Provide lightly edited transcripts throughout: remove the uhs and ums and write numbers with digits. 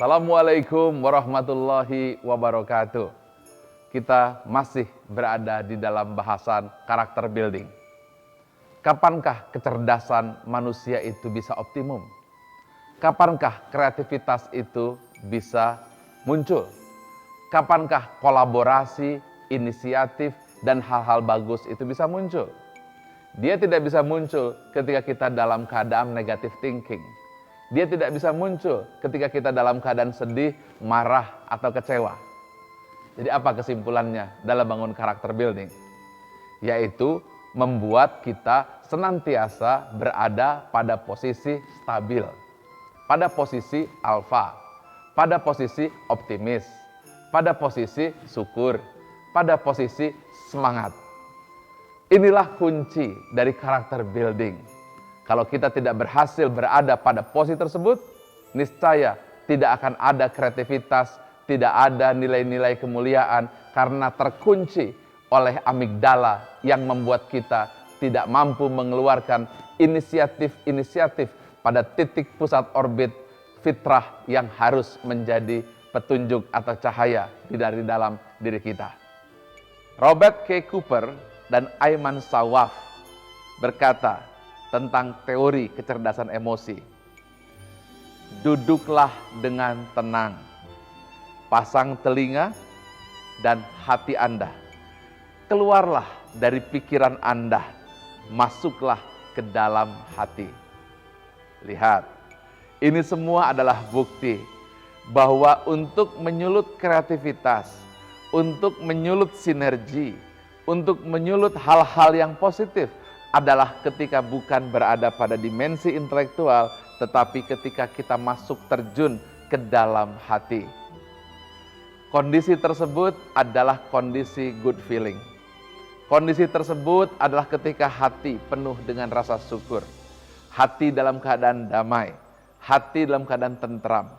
Assalamualaikum warahmatullahi wabarakatuh. Kita masih berada di dalam bahasan karakter building. Kapankah kecerdasan manusia itu bisa optimum? Kapankah kreativitas itu bisa muncul? Kapankah kolaborasi, inisiatif, dan hal-hal bagus itu bisa muncul? Dia tidak bisa muncul ketika kita dalam keadaan negative thinking. Dia tidak bisa muncul ketika kita dalam keadaan sedih, marah, atau kecewa. Jadi apa kesimpulannya dalam bangun karakter building? Yaitu membuat kita senantiasa berada pada posisi stabil, pada posisi alfa, pada posisi optimis, pada posisi syukur, pada posisi semangat. Inilah kunci dari karakter building. Kalau kita tidak berhasil berada pada posisi tersebut, niscaya tidak akan ada kreativitas, tidak ada nilai-nilai kemuliaan karena terkunci oleh amigdala yang membuat kita tidak mampu mengeluarkan inisiatif-inisiatif pada titik pusat orbit fitrah yang harus menjadi petunjuk atau cahaya dari dalam diri kita. Robert K. Cooper dan Ayman Sawaf berkata tentang teori kecerdasan emosi. Duduklah dengan tenang, pasang telinga dan hati Anda. Keluarlah dari pikiran Anda, masuklah ke dalam hati. Lihat, ini semua adalah bukti bahwa untuk menyulut kreativitas, untuk menyulut sinergi, untuk menyulut hal-hal yang positif adalah ketika bukan berada pada dimensi intelektual, tetapi ketika kita masuk terjun ke dalam hati. Kondisi tersebut adalah kondisi good feeling. Kondisi tersebut adalah ketika hati penuh dengan rasa syukur. Hati dalam keadaan damai. Hati dalam keadaan tentram.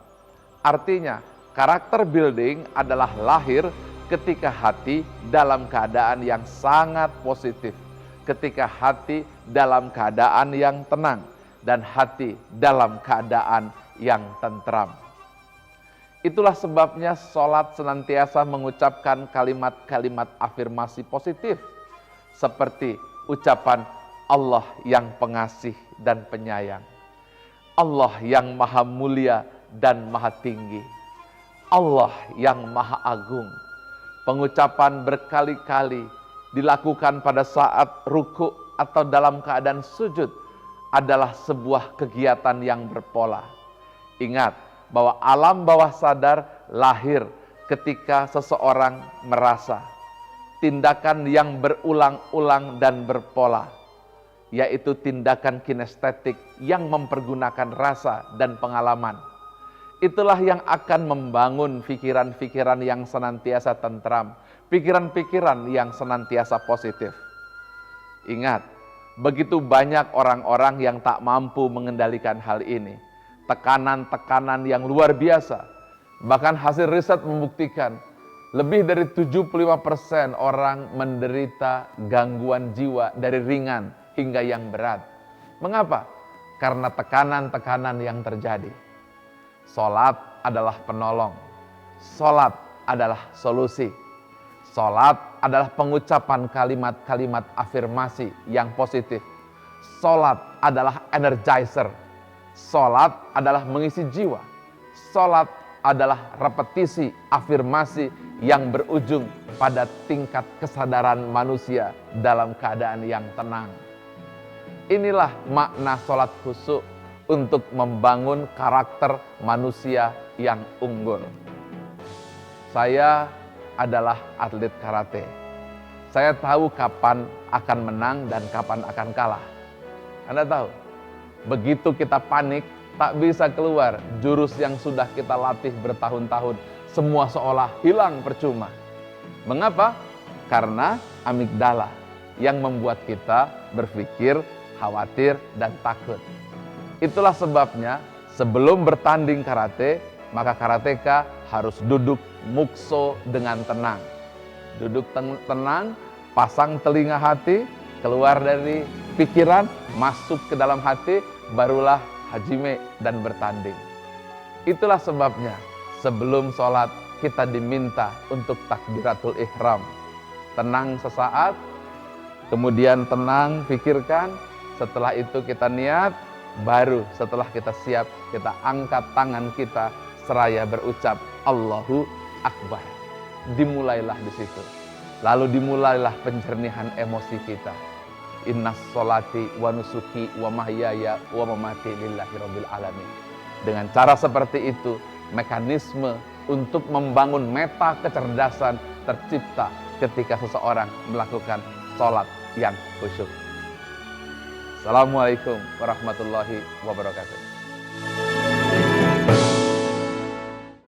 Artinya, karakter building adalah lahir ketika hati dalam keadaan yang sangat positif, ketika hati dalam keadaan yang tenang, dan hati dalam keadaan yang tentram. Itulah sebabnya sholat senantiasa mengucapkan kalimat-kalimat afirmasi positif, seperti ucapan Allah yang pengasih dan penyayang, Allah yang maha mulia dan maha tinggi, Allah yang maha agung. Pengucapan berkali-kali dilakukan pada saat ruku atau dalam keadaan sujud adalah sebuah kegiatan yang berpola. Ingat bahwa alam bawah sadar lahir ketika seseorang merasa tindakan yang berulang-ulang dan berpola, yaitu tindakan kinestetik yang mempergunakan rasa dan pengalaman. Itulah yang akan membangun pikiran-pikiran yang senantiasa tentram, pikiran-pikiran yang senantiasa positif. Ingat, begitu banyak orang-orang yang tak mampu mengendalikan hal ini. Tekanan-tekanan yang luar biasa. Bahkan hasil riset membuktikan, lebih dari 75% orang menderita gangguan jiwa dari ringan hingga yang berat. Mengapa? Karena tekanan-tekanan yang terjadi. Salat adalah penolong. Salat adalah solusi. Salat adalah pengucapan kalimat-kalimat afirmasi yang positif. Salat adalah energizer. Salat adalah mengisi jiwa. Salat adalah repetisi afirmasi yang berujung pada tingkat kesadaran manusia dalam keadaan yang tenang. Inilah makna salat khusyuk untuk membangun karakter manusia yang unggul. Saya adalah atlet karate. Saya tahu kapan akan menang dan kapan akan kalah. Anda tahu, begitu kita panik, tak bisa keluar jurus yang sudah kita latih bertahun-tahun, semua seolah hilang percuma. Mengapa? Karena amigdala yang membuat kita berpikir, khawatir, dan takut. Itulah sebabnya sebelum bertanding karate, maka karateka harus duduk mukso dengan tenang. Duduk tenang, pasang telinga hati, keluar dari pikiran, masuk ke dalam hati, barulah hajime dan bertanding. Itulah sebabnya Sebelum sholat kita diminta untuk takbiratul ihram. Tenang sesaat, kemudian tenang, pikirkan. Setelah itu kita niat, baru setelah kita siap, kita angkat tangan kita seraya berucap Allahu Akbar. Dimulailah di situ. Lalu dimulailah penjernihan emosi kita. Innas sholati wa nusuki wa mahyaya wa mamati lillahi rabbil alamin. Dengan cara seperti itu, mekanisme untuk membangun meta kecerdasan tercipta ketika seseorang melakukan sholat yang khusyuk. Assalamualaikum warahmatullahi wabarakatuh.